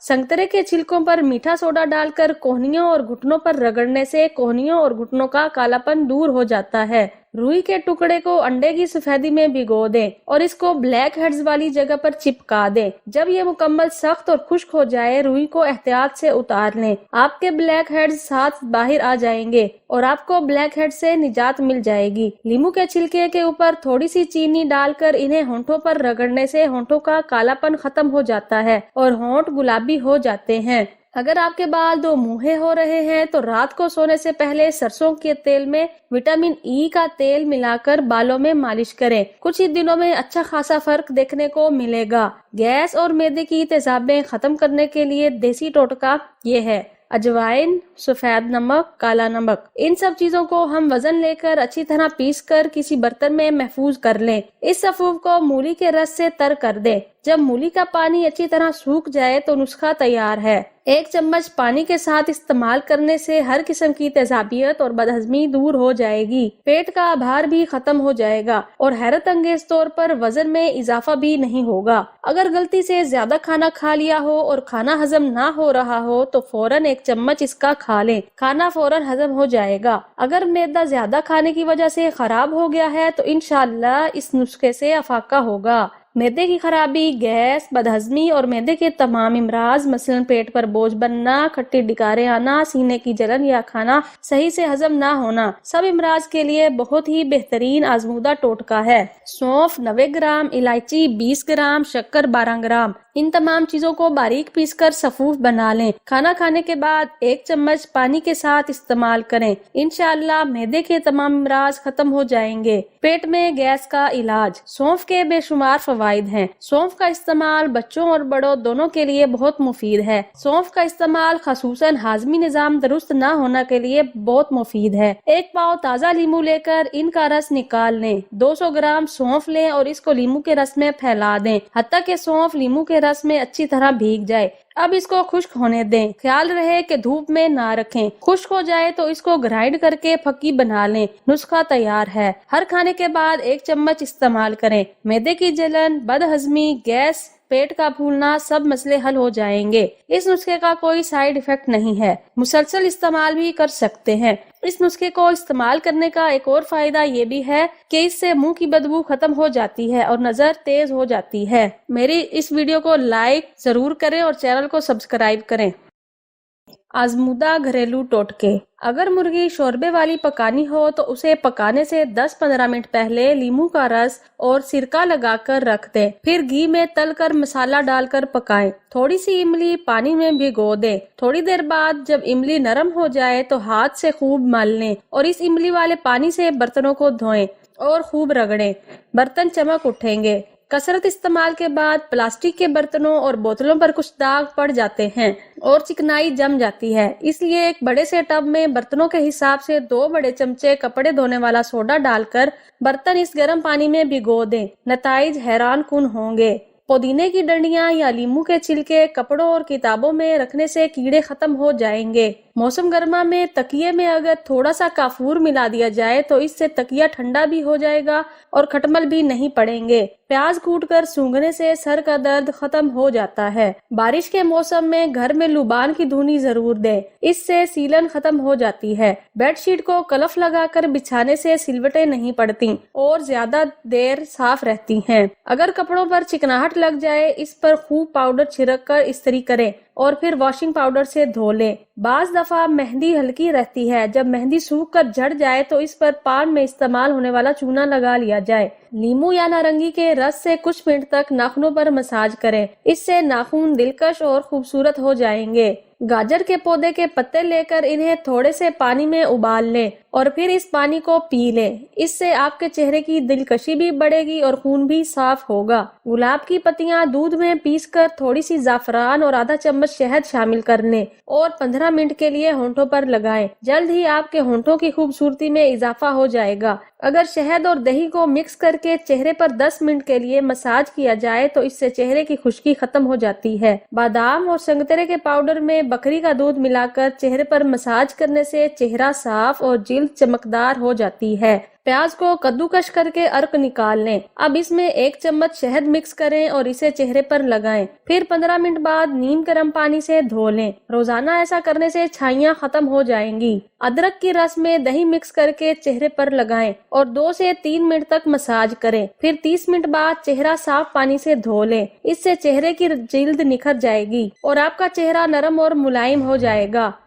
संतरे के छिलकों पर मीठा सोडा डालकर कोहनियों और घुटनों पर रगड़ने से कोहनियों और घुटनों का कालापन दूर हो जाता है। रुई के टुकड़े को अंडे की सफेदी में भिगो दें और इसको ब्लैक हेड्स वाली जगह पर चिपका दें। जब ये मुकम्मल सख्त और खुश्क हो जाए, रुई को एहतियात से उतार लें। आपके ब्लैक हेड्स साथ बाहर आ जाएंगे और आपको ब्लैक हेड से निजात मिल जाएगी। लीमू के छिलके के ऊपर थोड़ी सी चीनी डालकर इन्हें होंठों पर रगड़ने से होंठों का कालापन खत्म हो जाता है और होंठ गुलाबी हो जाते हैं। अगर आपके बाल दो मुंहे हो रहे हैं तो रात को सोने से पहले सरसों के तेल में विटामिन ई का तेल मिलाकर बालों में मालिश करें। कुछ ही दिनों में अच्छा खासा फर्क देखने को मिलेगा। गैस और मैदे की तेजाबें खत्म करने के लिए देसी टोटका ये है: अजवाइन, सफेद नमक, काला नमक। इन सब चीजों को हम वजन लेकर अच्छी तरह पीस कर किसी बर्तन में महफूज कर लें। इस सफूफ को मूली के रस से तर कर दें। जब मूली का पानी अच्छी तरह सूख जाए तो नुस्खा तैयार है। 1 चम्मच पानी के साथ इस्तेमाल करने से हर किस्म की तेजाबियत और बदहजमी दूर हो जाएगी। पेट का भार भी खत्म हो जाएगा और हैरत अंगेज तौर पर वजन में इजाफा भी नहीं होगा। अगर गलती से ज्यादा खाना खा लिया हो और खाना हजम ना हो रहा हो तो फौरन 1 चम्मच इसका खा लें। खाना फौरन हजम हो जाएगा। अगर मैदा ज्यादा खाने की वजह से खराब हो गया है तो इंशाअल्लाह इस नुस्खे से अफाका होगा। मैदे की खराबी, गैस, बदहजमी और मैदे के तमाम इमराज मसलन पेट पर बोझ बनना, खट्टी डिकारें आना, सीने की जलन या खाना सही से हजम ना होना, सब इमराज के लिए बहुत ही बेहतरीन आजमूदा टोटका है। सौंफ 90 ग्राम, इलायची 20 ग्राम, शक्कर 12 ग्राम। इन तमाम चीजों को बारीक पीसकर सफूफ बना लें। खाना खाने के बाद 1 चम्मच पानी के साथ इस्तेमाल करें। इंशाअल्लाह मैदे के तमाम इमराज खत्म हो जाएंगे। पेट में गैस का इलाज। सौंफ के बेशुमार फवाइद हैं। सौंफ का इस्तेमाल बच्चों और बड़ों दोनों के लिए बहुत मुफीद है। सौंफ का इस्तेमाल खसूसन हाजमी निजाम दुरुस्त न होने के लिए बहुत मुफीद है। 1 पाव ताज़ा लीमू लेकर इनका रस निकाल लें। 200 ग्राम सौंफ लें और इसको लीमू के रस में फैला दें हत्ता कि सौंफ लीमू के रस में अच्छी तरह भीग जाए। अब इसको खुश्क होने दें। ख्याल रहे कि धूप में ना रखें। खुश्क हो जाए तो इसको ग्राइंड करके फक्की बना लें। नुस्खा तैयार है। हर खाने के बाद 1 चम्मच इस्तेमाल करें। मैदे की जलन, बदहजमी, गैस, पेट का फूलना, सब मसले हल हो जाएंगे। इस नुस्खे का कोई साइड इफेक्ट नहीं है। मुसलसल इस्तेमाल भी कर सकते हैं। इस नुस्खे को इस्तेमाल करने का एक और फायदा ये भी है कि इससे मुंह की बदबू खत्म हो जाती है और नजर तेज हो जाती है। मेरी इस वीडियो को लाइक जरूर करें और चैनल को सब्सक्राइब करें। आजमूदा घरेलू टोटके। अगर मुर्गी शोरबे वाली पकानी हो तो उसे पकाने से 10-15 मिनट पहले लीमू का रस और सिरका लगाकर रख दें। फिर घी में तलकर मसाला डालकर पकाएं। थोड़ी सी इमली पानी में भिगो दें। थोड़ी देर बाद जब इमली नरम हो जाए तो हाथ से खूब मल लें और इस इमली वाले पानी से बर्तनों को धोएं और खूब रगड़ें। बर्तन चमक उठेंगे। कसरत इस्तेमाल के बाद प्लास्टिक के बर्तनों और बोतलों पर कुछ दाग पड़ जाते हैं और चिकनाई जम जाती है। इसलिए एक बड़े से टब में बर्तनों के हिसाब से 2 बड़े चमचे कपड़े धोने वाला सोडा डालकर बर्तन इस गर्म पानी में भिगो दें। नताइज हैरान कुन होंगे। पुदीने की डंडियां या लीमू के छिलके कपड़ों और किताबों में रखने से कीड़े खत्म हो जाएंगे। मौसम गर्मा में तकिए में अगर थोड़ा सा काफूर मिला दिया जाए तो इससे तकिया ठंडा भी हो जाएगा और खटमल भी नहीं पड़ेंगे। प्याज कूटकर सूंघने से सर का दर्द खत्म हो जाता है। बारिश के मौसम में घर में लुबान की धुनी जरूर दें। इससे सीलन खत्म हो जाती है। बेडशीट को कलफ लगाकर बिछाने से सिलवटें नहीं पड़ती और ज्यादा देर साफ रहती हैं। अगर कपड़ों पर चिकनाहट लग जाए, इस पर खूब पाउडर छिड़क कर इस्त्री करें और फिर वॉशिंग पाउडर से धो लें। बाज दफा मेहंदी हल्की रहती है। जब मेहंदी सूख कर झड़ जाए तो इस पर पान में इस्तेमाल होने वाला चूना लगा लिया जाए। लीमू या नारंगी के रस से कुछ मिनट तक नाखूनों पर मसाज करें। इससे नाखून दिलकश और खूबसूरत हो जाएंगे। गाजर के पौधे के पत्ते लेकर इन्हें थोड़े से पानी में उबाल लें और फिर इस पानी को पी लें। इससे आपके चेहरे की दिलकशी भी बढ़ेगी और खून भी साफ होगा। गुलाब की पत्तियां दूध में पीसकर थोड़ी सी जाफरान और आधा चम्मच शहद शामिल कर लें और 15 मिनट के लिए होंठों पर लगाएं। जल्द ही आपके होंठों की खूबसूरती में इजाफा हो जाएगा। अगर शहद और दही को मिक्स करके चेहरे पर 10 मिनट के लिए मसाज किया जाए तो इससे चेहरे की खुश्की खत्म हो जाती है। बादाम और संगतरे के पाउडर में बकरी का दूध मिलाकर चेहरे पर मसाज करने से चेहरा साफ और जिल्द चमकदार हो जाती है। प्याज को कद्दूकस करके अर्क निकाल लें। अब इसमें 1 चम्मच शहद मिक्स करें और इसे चेहरे पर लगाएं। फिर 15 मिनट बाद नीम गर्म पानी से धो लें। रोजाना ऐसा करने से छाइयाँ खत्म हो जाएंगी। अदरक की रस में दही मिक्स करके चेहरे पर लगाएं और 2 से 3 मिनट तक मसाज करें। फिर 30 मिनट बाद चेहरा साफ पानी से धो लें। इससे चेहरे की जिल्द निखर जाएगी और आपका चेहरा नरम और मुलायम हो जाएगा।